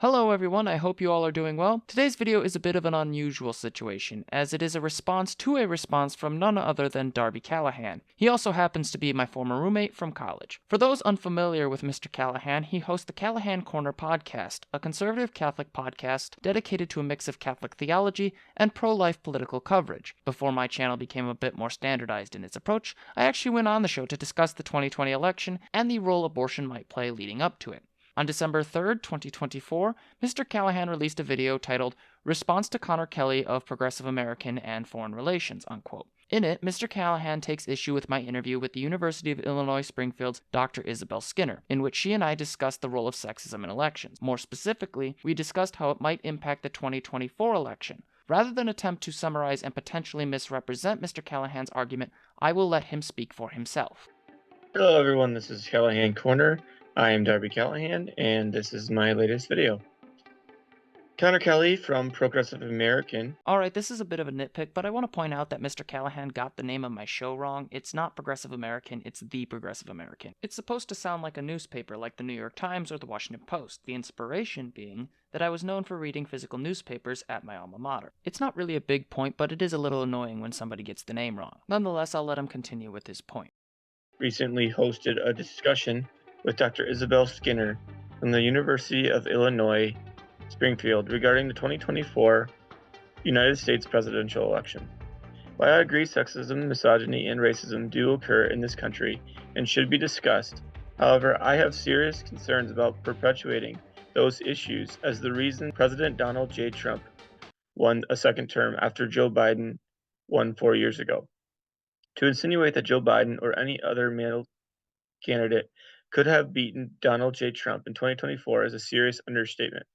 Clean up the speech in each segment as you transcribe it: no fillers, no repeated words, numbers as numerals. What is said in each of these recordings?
Hello everyone, I hope you all are doing well. Today's video is a bit of an unusual situation, as it is a response to a response from none other than Darby Callahan. He also happens to be my former roommate from college. For those unfamiliar with Mr. Callahan, he hosts the Callahan Corner Podcast, a conservative Catholic podcast dedicated to a mix of Catholic theology and pro-life political coverage. Before my channel became a bit more standardized in its approach, I actually went on the show to discuss the 2020 election and the role abortion might play leading up to it. On December 3rd, 2024, Mr. Callahan released a video titled Response to Connor Kelly of Progressive American and Foreign Relations, unquote. In it, Mr. Callahan takes issue with my interview with the University of Illinois Springfield's Dr. Isabel Skinner, in which she and I discussed the role of sexism in elections. More specifically, we discussed how it might impact the 2024 election. Rather than attempt to summarize and potentially misrepresent Mr. Callahan's argument, I will let him speak for himself. Hello everyone, this is Callahan Corner. I am Darby Callahan, and this is my latest video. Connor Kelly from Progressive American. Alright, this is a bit of a nitpick, but I want to point out that Mr. Callahan got the name of my show wrong. It's not Progressive American, it's The Progressive American. It's supposed to sound like a newspaper like the New York Times or the Washington Post, the inspiration being that I was known for reading physical newspapers at my alma mater. It's not really a big point, but it is a little annoying when somebody gets the name wrong. Nonetheless, I'll let him continue with his point. Recently hosted a discussion with Dr. Isabel Skinner from the University of Illinois Springfield regarding the 2024 United States presidential election. While I agree sexism, misogyny, and racism do occur in this country and should be discussed, however, I have serious concerns about perpetuating those issues as the reason President Donald J. Trump won a second term after Joe Biden won 4 years ago. To insinuate that Joe Biden or any other male candidate could have beaten Donald J. Trump in 2024 is a serious understatement.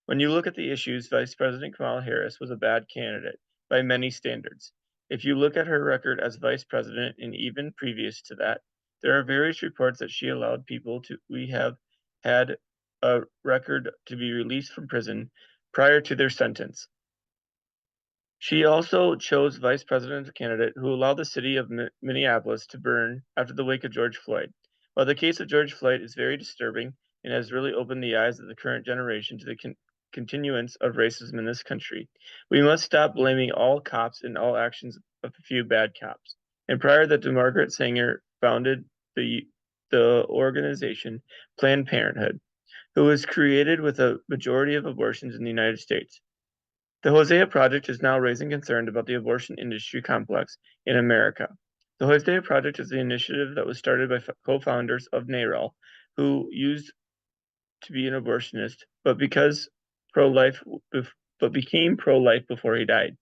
When you look at the issues, Vice President Kamala Harris was a bad candidate by many standards. If you look at her record as vice president and even previous to that, there are various reports that she allowed people we have had a record to be released from prison prior to their sentence. She also chose vice president candidate who allowed the city of Minneapolis to burn after the wake of George Floyd. While the case of George Floyd is very disturbing and has really opened the eyes of the current generation to the continuance of racism in this country, we must stop blaming all cops and all actions of a few bad cops. And prior that Margaret Sanger founded the organization Planned Parenthood, who was created with a majority of abortions in the United States. The Hosea Project is now raising concern about the abortion industry complex in America. The Hosea Project is the initiative that was started by co-founders of NARAL, who used to be an abortionist, but became pro-life before he died.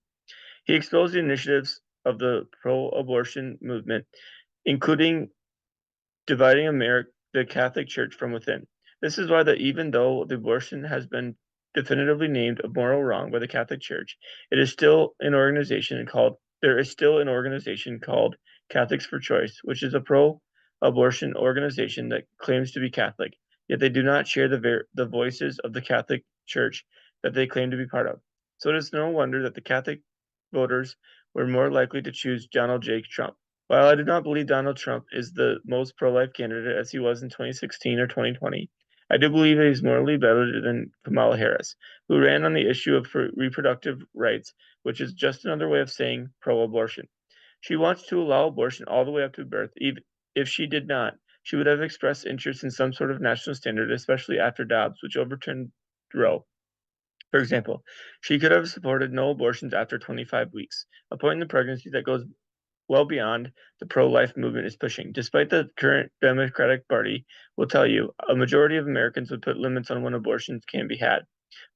He exposed the initiatives of the pro-abortion movement, including dividing the Catholic Church from within. This is why even though the abortion has been definitively named a moral wrong by the Catholic Church, there is still an organization called Catholics for Choice, which is a pro-abortion organization that claims to be Catholic, yet they do not share the voices of the Catholic Church that they claim to be part of. So it is no wonder that the Catholic voters were more likely to choose Donald J. Trump. While I do not believe Donald Trump is the most pro-life candidate as he was in 2016 or 2020, I do believe that he's morally better than Kamala Harris, who ran on the issue of reproductive rights, which is just another way of saying pro-abortion. She wants to allow abortion all the way up to birth. Even if she did not, she would have expressed interest in some sort of national standard, especially after Dobbs, which overturned Roe. For example, she could have supported no abortions after 25 weeks, a point in the pregnancy that goes well beyond the pro-life movement is pushing. Despite the current Democratic Party will tell you, a majority of Americans would put limits on when abortions can be had.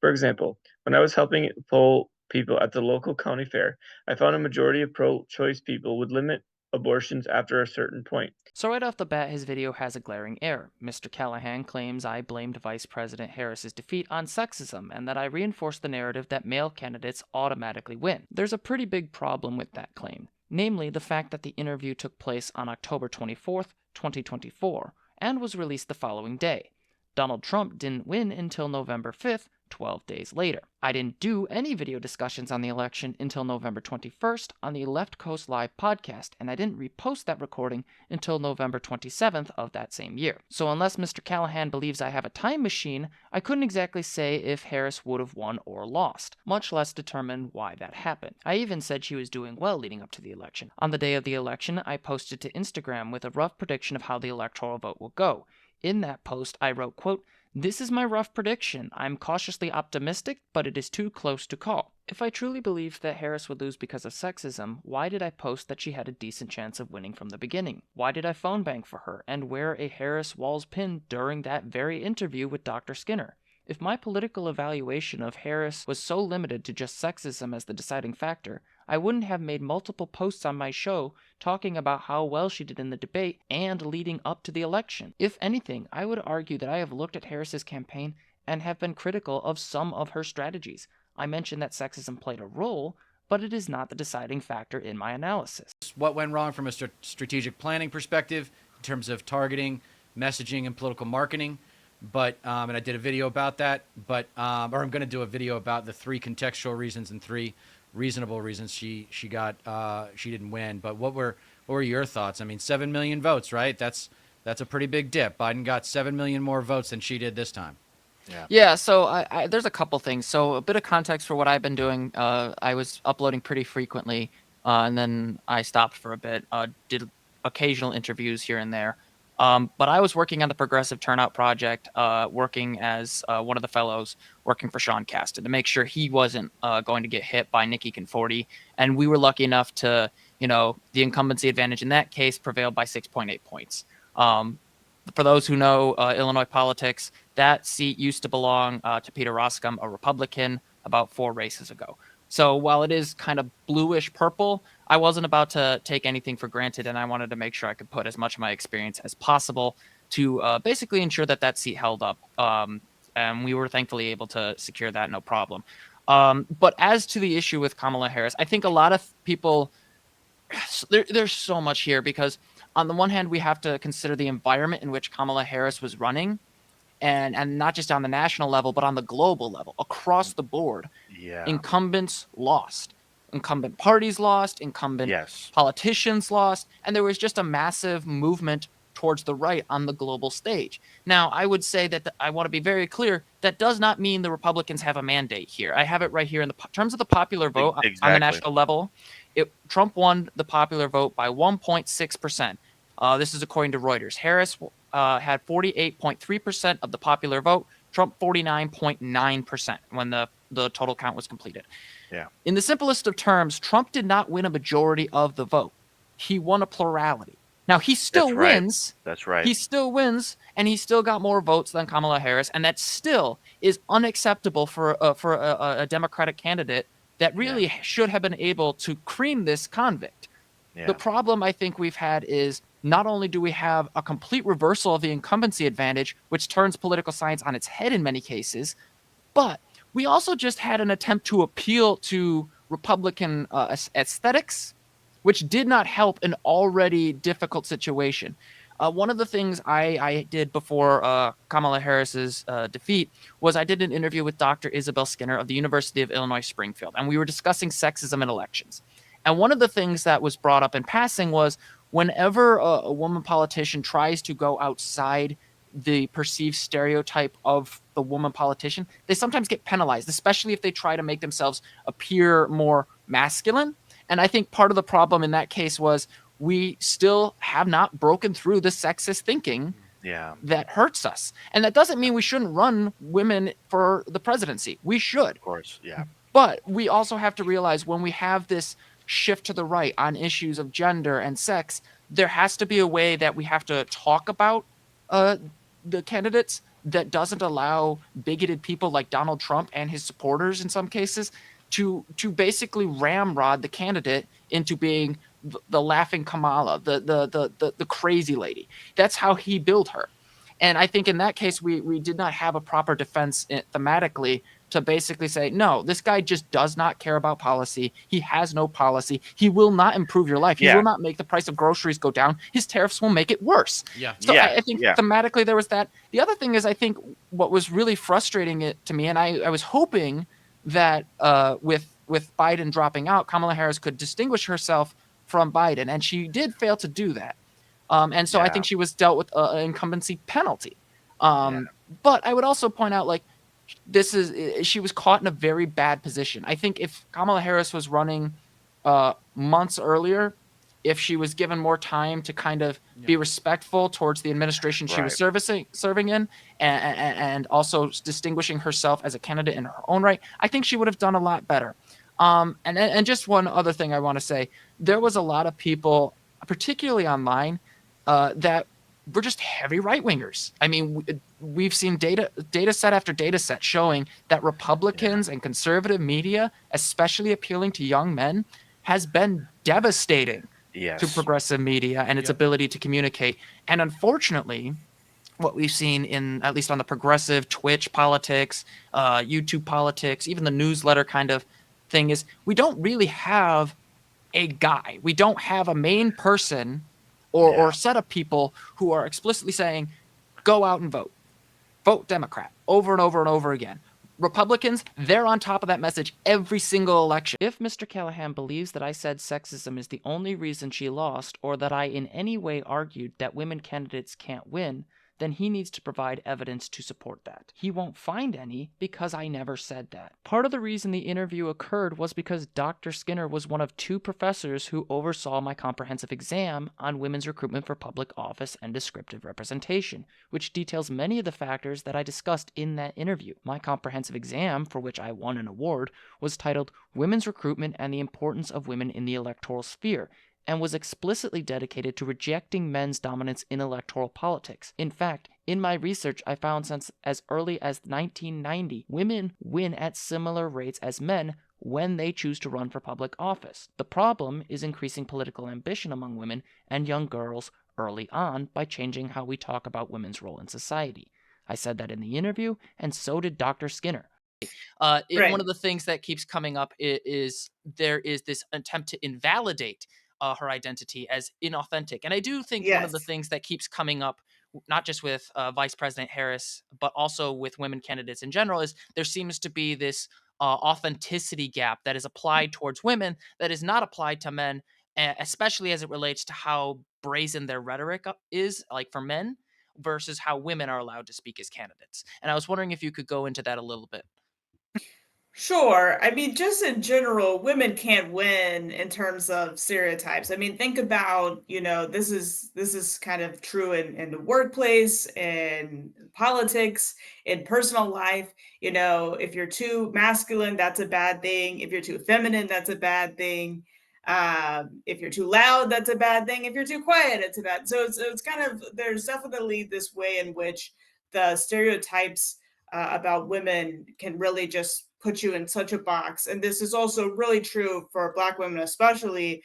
For example, when I was helping poll people at the local county fair, I found a majority of pro-choice people would limit abortions after a certain point. So right off the bat, his video has a glaring error. Mr. Callahan claims I blamed Vice President Harris's defeat on sexism and that I reinforced the narrative that male candidates automatically win. There's a pretty big problem with that claim, namely the fact that the interview took place on October 24th, 2024, and was released the following day. Donald Trump didn't win until November 5th, 12 days later. I didn't do any video discussions on the election until November 21st on the Left Coast Live podcast, and I didn't repost that recording until November 27th of that same year. So unless Mr. Callahan believes I have a time machine, I couldn't exactly say if Harris would have won or lost, much less determine why that happened. I even said she was doing well leading up to the election. On the day of the election, I posted to Instagram with a rough prediction of how the electoral vote will go. In that post, I wrote, quote, "This is my rough prediction. I'm cautiously optimistic, but it is too close to call." If I truly believed that Harris would lose because of sexism, why did I post that she had a decent chance of winning from the beginning? Why did I phone bank for her and wear a Harris Walls pin during that very interview with Dr. Skinner? If my political evaluation of Harris was so limited to just sexism as the deciding factor, I wouldn't have made multiple posts on my show talking about how well she did in the debate and leading up to the election. If anything, I would argue that I have looked at Harris's campaign and have been critical of some of her strategies. I mentioned that sexism played a role, but it is not the deciding factor in my analysis. What went wrong from a strategic planning perspective in terms of targeting, messaging, and political marketing? But and I did a video about that. But or I'm going to do a video about the 3 contextual reasons and 3 reasonable reasons she didn't win. But what were your thoughts? I mean, 7 million votes, right? That's a pretty big dip. Biden got 7 million more votes than she did this time. Yeah, so I there's a couple things. So a bit of context for what I've been doing. I was uploading pretty frequently, and then I stopped for a bit. Did occasional interviews here and there. But I was working on the Progressive Turnout Project, working as one of the fellows, working for Sean Casten to make sure he wasn't going to get hit by Nikki Conforti. And we were lucky enough to, the incumbency advantage in that case prevailed by 6.8 points. For those who know Illinois politics, that seat used to belong to Peter Roskam, a Republican, about 4 races ago. So while it is kind of bluish purple, I wasn't about to take anything for granted, and I wanted to make sure I could put as much of my experience as possible to basically ensure that seat held up. And we were thankfully able to secure that, no problem. But as to the issue with Kamala Harris, I think a lot of people, there's so much here because on the one hand, we have to consider the environment in which Kamala Harris was running, and not just on the national level, but on the global level, across the board. Yeah. Incumbents lost. Incumbent parties lost. Incumbent politicians lost. And there was just a massive movement towards the right on the global stage. Now, I would say that I want to be very clear. That does not mean the Republicans have a mandate here. I have it right here in the terms of the popular vote on the national level. Trump won the popular vote by 1.6%. This is according to Reuters. Harris had 48.3% of the popular vote. Trump 49.9% when the total count was completed. Yeah. In the simplest of terms, Trump did not win a majority of the vote. He won a plurality. Now, he still wins. That's right. He still wins, and he still got more votes than Kamala Harris, and that still is unacceptable for a Democratic candidate that really should have been able to cream this convict. Yeah. The problem I think we've had is not only do we have a complete reversal of the incumbency advantage, which turns political science on its head in many cases, but we also just had an attempt to appeal to Republican aesthetics, which did not help an already difficult situation. One of the things I did before Kamala Harris's defeat was I did an interview with Dr. Isabel Skinner of the University of Illinois Springfield, and we were discussing sexism in elections. And one of the things that was brought up in passing was whenever a woman politician tries to go outside the perceived stereotype of the woman politician, they sometimes get penalized, especially if they try to make themselves appear more masculine. And I think part of the problem in that case was we still have not broken through the sexist thinking that hurts us. And that doesn't mean we shouldn't run women for the presidency. We should. Of course, yeah. But we also have to realize when we have this shift to the right on issues of gender and sex, there has to be a way that we have to talk about the candidates that doesn't allow bigoted people like Donald Trump and his supporters in some cases to basically ramrod the candidate into being the laughing Kamala, the crazy lady. That's how he billed her. And I think in that case, we did not have a proper defense thematically to basically say, no, this guy just does not care about policy. He has no policy. He will not improve your life. He will not make the price of groceries go down. His tariffs will make it worse. So I think thematically there was that. The other thing is, I think what was really frustrating it to me, and I was hoping that with Biden dropping out, Kamala Harris could distinguish herself from Biden, and she did fail to do that. And so I think she was dealt with an incumbency penalty. But I would also point out, like, she was caught in a very bad position. I think if Kamala Harris was running months earlier, if she was given more time to kind of be respectful towards the administration she was serving in, and also distinguishing herself as a candidate in her own right, I think she would have done a lot better. And just one other thing I want to say, there was a lot of people, particularly online, that were just heavy right-wingers. I mean, we've seen data set after data set showing that Republicans and conservative media, especially appealing to young men, has been devastating to progressive media and its ability to communicate. And unfortunately, what we've seen in, at least on the progressive Twitch politics, YouTube politics, even the newsletter kind of thing, is we don't really have a guy. We don't have a main person or set of people who are explicitly saying, go out and vote Democrat over and over and over again. Republicans, they're on top of that message every single election. If Mr. Callahan believes that I said sexism is the only reason she lost, or that I in any way argued that women candidates can't win, then he needs to provide evidence to support that. He won't find any because I never said that. Part of the reason the interview occurred was because Dr. Skinner was one of 2 professors who oversaw my comprehensive exam on women's recruitment for public office and descriptive representation, which details many of the factors that I discussed in that interview. My comprehensive exam, for which I won an award, was titled Women's Recruitment and the Importance of Women in the Electoral Sphere, and was explicitly dedicated to rejecting men's dominance in electoral politics. In fact, in my research, I found since as early as 1990, women win at similar rates as men when they choose to run for public office. The problem is increasing political ambition among women and young girls early on by changing how we talk about women's role in society. I said that in the interview, and so did Dr. Skinner. One of the things that keeps coming up is there is this attempt to invalidate her identity as inauthentic. And I do think one of the things that keeps coming up, not just with Vice President Harris, but also with women candidates in general, is there seems to be this authenticity gap that is applied towards women that is not applied to men, especially as it relates to how brazen their rhetoric is, like for men, versus how women are allowed to speak as candidates. And I was wondering if you could go into that a little bit. Sure. I mean, just in general, women can't win in terms of stereotypes. I mean, think about, this is kind of true in the workplace, in politics, in personal life. If you're too masculine, that's a bad thing. If you're too feminine, that's a bad thing. If you're too loud, that's a bad thing. If you're too quiet, it's a bad. So it's kind of, there's definitely this way in which the stereotypes about women can really just put you in such a box. And this is also really true for Black women, especially,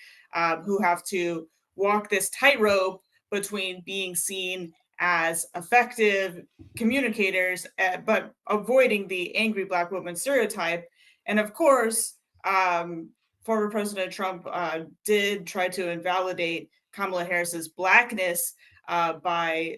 who have to walk this tightrope between being seen as effective communicators, but avoiding the angry Black woman stereotype. And of course, former President Trump did try to invalidate Kamala Harris's Blackness by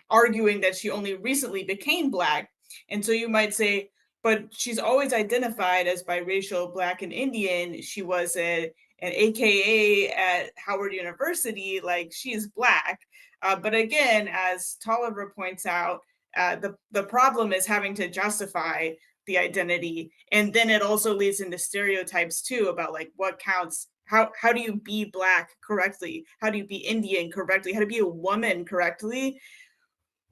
arguing that she only recently became Black. And so you might say, but she's always identified as biracial, Black and Indian. She was an AKA at Howard University, like she is Black. But again, as Tolliver points out, the problem is having to justify the identity. And then it also leads into stereotypes too about like what counts. How do you be Black correctly? How do you be Indian correctly? How to be a woman correctly?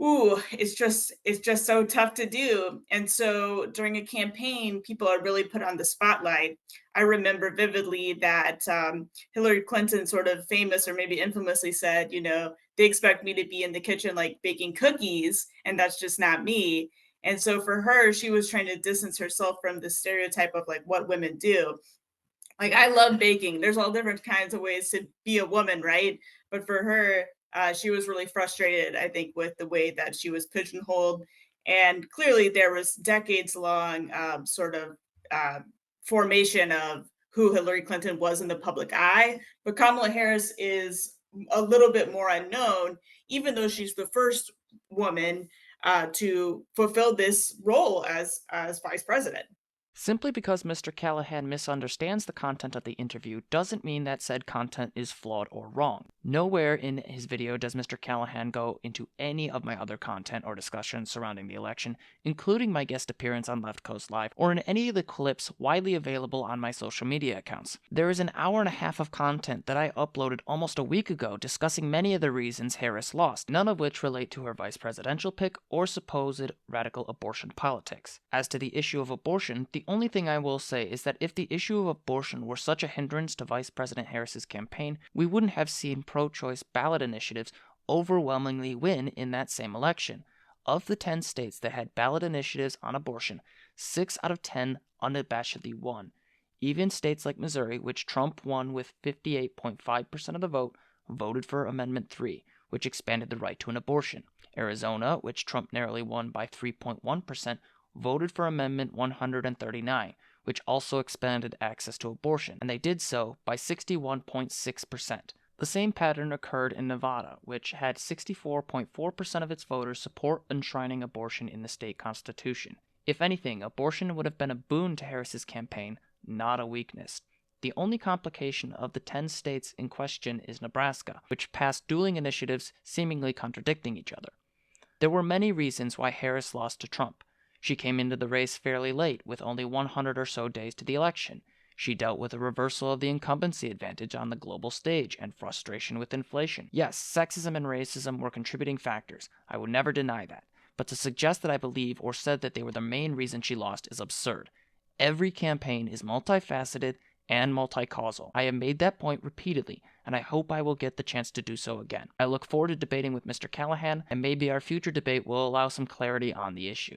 It's just so tough to do. And so during a campaign, people are really put on the spotlight. I remember vividly that Hillary Clinton sort of famous or maybe infamously said, they expect me to be in the kitchen like baking cookies, and that's just not me. And so for her, she was trying to distance herself from the stereotype of like what women do. Like, I love baking. There's all different kinds of ways to be a woman, right? But for her, she was really frustrated, I think, with the way that she was pigeonholed. And clearly there was decades-long sort of formation of who Hillary Clinton was in the public eye. But Kamala Harris is a little bit more unknown, even though she's the first woman to fulfill this role as vice president. Simply because Mr. Callahan misunderstands the content of the interview doesn't mean that said content is flawed or wrong. Nowhere in his video does Mr. Callahan go into any of my other content or discussions surrounding the election, including my guest appearance on Left Coast Live or in any of the clips widely available on my social media accounts. There is an hour and a half of content that I uploaded almost a week ago discussing many of the reasons Harris lost, none of which relate to her vice presidential pick or supposed radical abortion politics. As to the issue of abortion, the only thing I will say is that if the issue of abortion were such a hindrance to Vice President Harris's campaign, we wouldn't have seen pro-choice ballot initiatives overwhelmingly win in that same election. Of the 10 states that had ballot initiatives on abortion, 6 out of 10 unabashedly won. Even states like Missouri, which Trump won with 58.5% of the vote, voted for Amendment 3, which expanded the right to an abortion. Arizona, which Trump narrowly won by 3.1%, voted for Amendment 139, which also expanded access to abortion, and they did so by 61.6%. The same pattern occurred in Nevada, which had 64.4% of its voters support enshrining abortion in the state constitution. If anything, abortion would have been a boon to Harris's campaign, not a weakness. The only complication of the 10 states in question is Nebraska, which passed dueling initiatives seemingly contradicting each other. There were many reasons why Harris lost to Trump. She came into the race fairly late, with only 100 or so days to the election. She dealt with a reversal of the incumbency advantage on the global stage and frustration with inflation. Yes, sexism and racism were contributing factors. I would never deny that. But to suggest that I believe or said that they were the main reason she lost is absurd. Every campaign is multifaceted and multi-causal. I have made that point repeatedly, and I hope I will get the chance to do so again. I look forward to debating with Mr. Callahan, and maybe our future debate will allow some clarity on the issue.